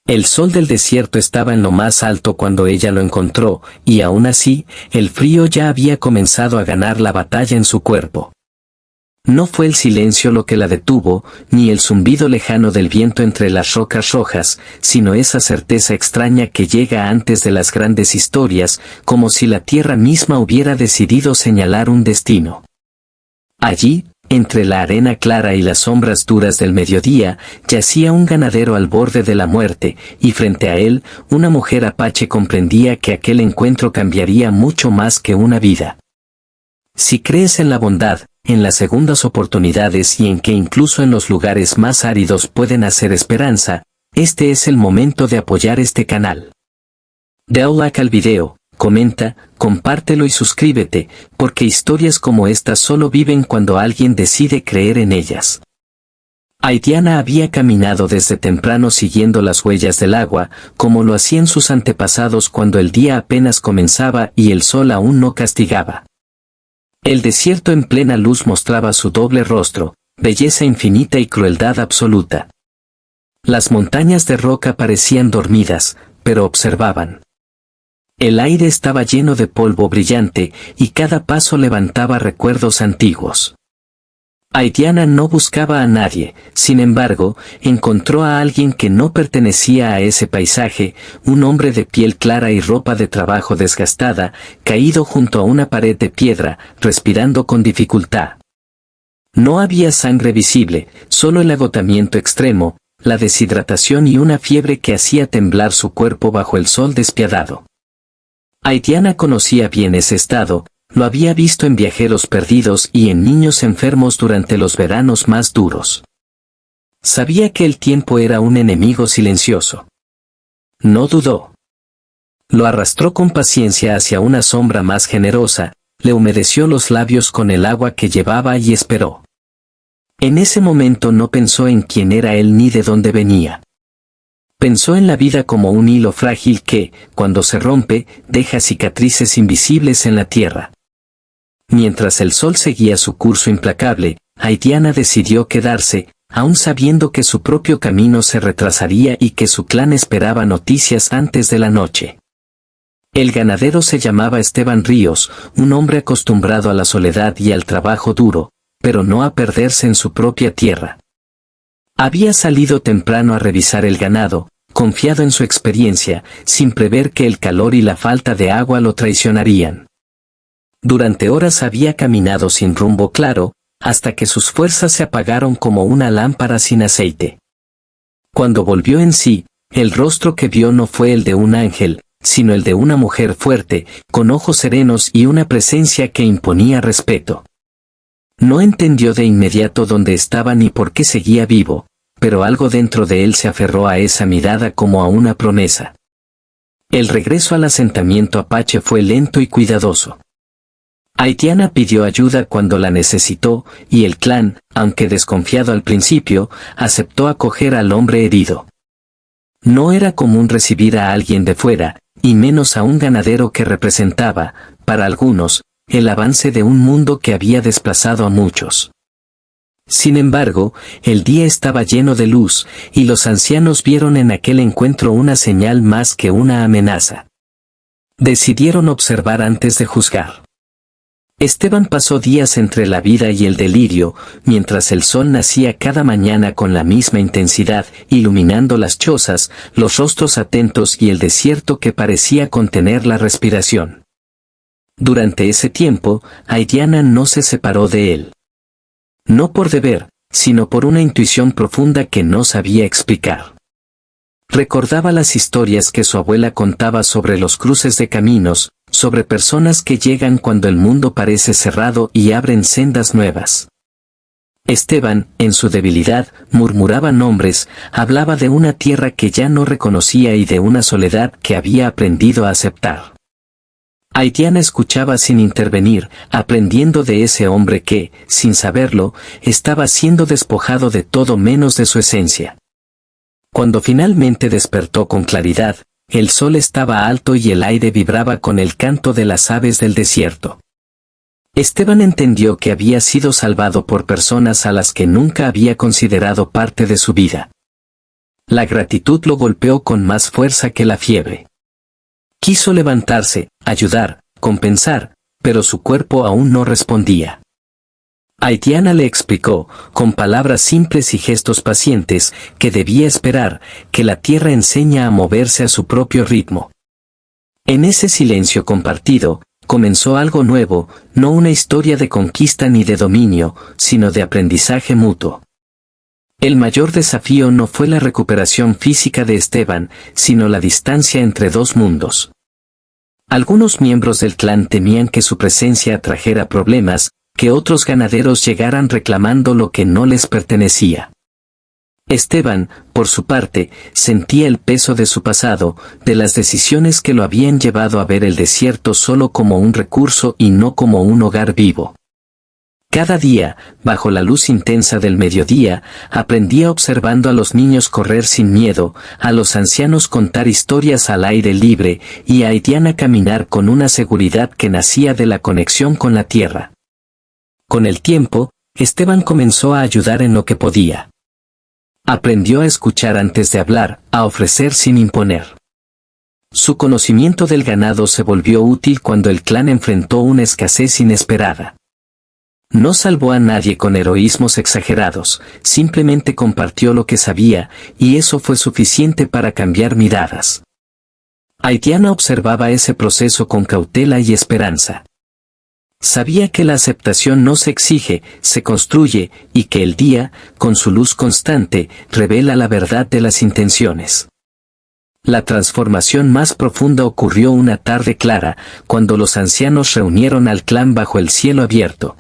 El sol del desierto estaba en lo más alto cuando ella lo encontró, y aún así, el frío ya había comenzado a ganar la batalla en su cuerpo. No fue el silencio lo que la detuvo, ni el zumbido lejano del viento entre las rocas rojas, sino esa certeza extraña que llega antes de las grandes historias, como si la tierra misma hubiera decidido señalar un destino. Allí, entre la arena clara y las sombras duras del mediodía, yacía un ganadero al borde de la muerte, y frente a él, una mujer apache comprendía que aquel encuentro cambiaría mucho más que una vida. Si crees en la bondad, en las segundas oportunidades y en que incluso en los lugares más áridos pueden hacer esperanza, este es el momento de apoyar este canal. Da like al video, comenta, compártelo y suscríbete, porque historias como estas solo viven cuando alguien decide creer en ellas. Haitiana había caminado desde temprano siguiendo las huellas del agua, como lo hacían sus antepasados cuando el día apenas comenzaba y el sol aún no castigaba. El desierto en plena luz mostraba su doble rostro, belleza infinita y crueldad absoluta. Las montañas de roca parecían dormidas, pero observaban. El aire estaba lleno de polvo brillante, y cada paso levantaba recuerdos antiguos. Haitiana no buscaba a nadie, sin embargo, encontró a alguien que no pertenecía a ese paisaje, un hombre de piel clara y ropa de trabajo desgastada, caído junto a una pared de piedra, respirando con dificultad. No había sangre visible, solo el agotamiento extremo, la deshidratación y una fiebre que hacía temblar su cuerpo bajo el sol despiadado. Haitiana conocía bien ese estado, lo había visto en viajeros perdidos y en niños enfermos durante los veranos más duros. Sabía que el tiempo era un enemigo silencioso. No dudó. Lo arrastró con paciencia hacia una sombra más generosa, le humedeció los labios con el agua que llevaba y esperó. En ese momento no pensó en quién era él ni de dónde venía. Pensó en la vida como un hilo frágil que, cuando se rompe, deja cicatrices invisibles en la tierra. Mientras el sol seguía su curso implacable, Haitiana decidió quedarse, aun sabiendo que su propio camino se retrasaría y que su clan esperaba noticias antes de la noche. El ganadero se llamaba Esteban Ríos, un hombre acostumbrado a la soledad y al trabajo duro, pero no a perderse en su propia tierra. Había salido temprano a revisar el ganado, confiado en su experiencia, sin prever que el calor y la falta de agua lo traicionarían. Durante horas había caminado sin rumbo claro, hasta que sus fuerzas se apagaron como una lámpara sin aceite. Cuando volvió en sí, el rostro que vio no fue el de un ángel, sino el de una mujer fuerte, con ojos serenos y una presencia que imponía respeto. No entendió de inmediato dónde estaba ni por qué seguía vivo, pero algo dentro de él se aferró a esa mirada como a una promesa. El regreso al asentamiento apache fue lento y cuidadoso. Haitiana pidió ayuda cuando la necesitó, y el clan, aunque desconfiado al principio, aceptó acoger al hombre herido. No era común recibir a alguien de fuera, y menos a un ganadero que representaba, para algunos, el avance de un mundo que había desplazado a muchos. Sin embargo, el día estaba lleno de luz, y los ancianos vieron en aquel encuentro una señal más que una amenaza. Decidieron observar antes de juzgar. Esteban pasó días entre la vida y el delirio, mientras el sol nacía cada mañana con la misma intensidad, iluminando las chozas, los rostros atentos y el desierto que parecía contener la respiración. Durante ese tiempo, Haitiana no se separó de él. No por deber, sino por una intuición profunda que no sabía explicar. Recordaba las historias que su abuela contaba sobre los cruces de caminos, sobre personas que llegan cuando el mundo parece cerrado y abren sendas nuevas. Esteban, en su debilidad, murmuraba nombres, hablaba de una tierra que ya no reconocía y de una soledad que había aprendido a aceptar. Haitiana escuchaba sin intervenir, aprendiendo de ese hombre que, sin saberlo, estaba siendo despojado de todo menos de su esencia. Cuando finalmente despertó con claridad, el sol estaba alto y el aire vibraba con el canto de las aves del desierto. Esteban entendió que había sido salvado por personas a las que nunca había considerado parte de su vida. La gratitud lo golpeó con más fuerza que la fiebre. Quiso levantarse, ayudar, compensar, pero su cuerpo aún no respondía. Haitiana le explicó, con palabras simples y gestos pacientes, que debía esperar, que la tierra enseña a moverse a su propio ritmo. En ese silencio compartido, comenzó algo nuevo, no una historia de conquista ni de dominio, sino de aprendizaje mutuo. El mayor desafío no fue la recuperación física de Esteban, sino la distancia entre dos mundos. Algunos miembros del clan temían que su presencia atrajera problemas, que otros ganaderos llegaran reclamando lo que no les pertenecía. Esteban, por su parte, sentía el peso de su pasado, de las decisiones que lo habían llevado a ver el desierto solo como un recurso y no como un hogar vivo. Cada día, bajo la luz intensa del mediodía, aprendía observando a los niños correr sin miedo, a los ancianos contar historias al aire libre y a Haitiana caminar con una seguridad que nacía de la conexión con la tierra. Con el tiempo, Esteban comenzó a ayudar en lo que podía. Aprendió a escuchar antes de hablar, a ofrecer sin imponer. Su conocimiento del ganado se volvió útil cuando el clan enfrentó una escasez inesperada. No salvó a nadie con heroísmos exagerados, simplemente compartió lo que sabía, y eso fue suficiente para cambiar miradas. Haitiana observaba ese proceso con cautela y esperanza. Sabía que la aceptación no se exige, se construye, y que el día, con su luz constante, revela la verdad de las intenciones. La transformación más profunda ocurrió una tarde clara, cuando los ancianos reunieron al clan bajo el cielo abierto.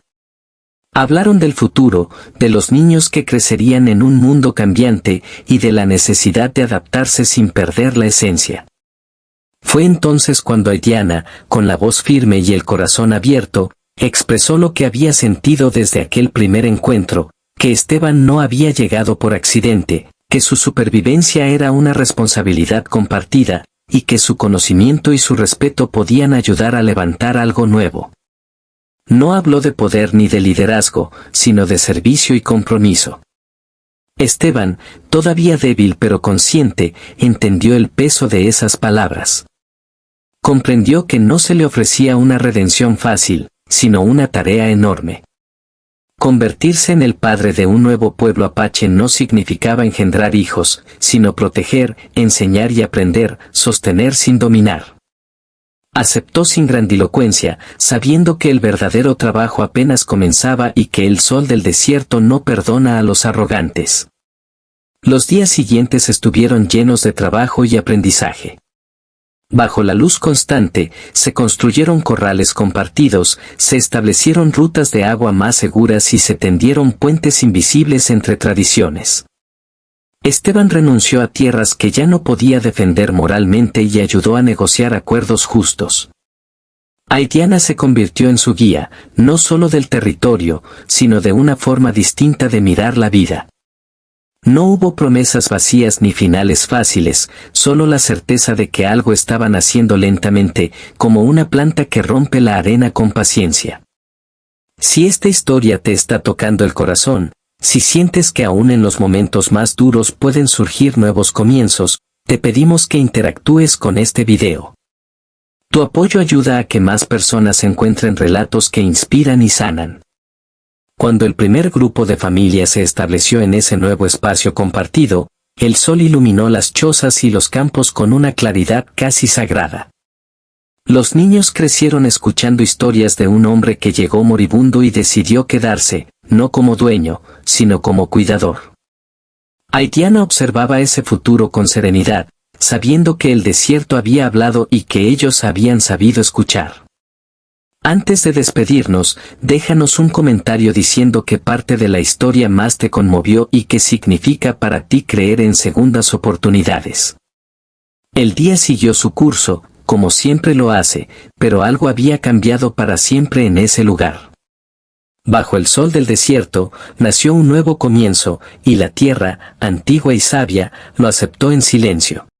Hablaron del futuro, de los niños que crecerían en un mundo cambiante, y de la necesidad de adaptarse sin perder la esencia. Fue entonces cuando Haitiana, con la voz firme y el corazón abierto, expresó lo que había sentido desde aquel primer encuentro, que Esteban no había llegado por accidente, que su supervivencia era una responsabilidad compartida, y que su conocimiento y su respeto podían ayudar a levantar algo nuevo. No habló de poder ni de liderazgo, sino de servicio y compromiso. Esteban, todavía débil pero consciente, entendió el peso de esas palabras. Comprendió que no se le ofrecía una redención fácil, sino una tarea enorme. Convertirse en el padre de un nuevo pueblo apache no significaba engendrar hijos, sino proteger, enseñar y aprender, sostener sin dominar. Aceptó sin grandilocuencia, sabiendo que el verdadero trabajo apenas comenzaba y que el sol del desierto no perdona a los arrogantes. Los días siguientes estuvieron llenos de trabajo y aprendizaje. Bajo la luz constante, se construyeron corrales compartidos, se establecieron rutas de agua más seguras y se tendieron puentes invisibles entre tradiciones. Esteban renunció a tierras que ya no podía defender moralmente y ayudó a negociar acuerdos justos. Haitiana se convirtió en su guía, no solo del territorio, sino de una forma distinta de mirar la vida. No hubo promesas vacías ni finales fáciles, solo la certeza de que algo estaba naciendo lentamente, como una planta que rompe la arena con paciencia. Si esta historia te está tocando el corazón, si sientes que aún en los momentos más duros pueden surgir nuevos comienzos, te pedimos que interactúes con este video. Tu apoyo ayuda a que más personas encuentren relatos que inspiran y sanan. Cuando el primer grupo de familias se estableció en ese nuevo espacio compartido, el sol iluminó las chozas y los campos con una claridad casi sagrada. Los niños crecieron escuchando historias de un hombre que llegó moribundo y decidió quedarse, no como dueño, sino como cuidador. Haitiana observaba ese futuro con serenidad, sabiendo que el desierto había hablado y que ellos habían sabido escuchar. Antes de despedirnos, déjanos un comentario diciendo qué parte de la historia más te conmovió y qué significa para ti creer en segundas oportunidades. El día siguió su curso, como siempre lo hace, pero algo había cambiado para siempre en ese lugar. Bajo el sol del desierto, nació un nuevo comienzo, y la tierra, antigua y sabia, lo aceptó en silencio.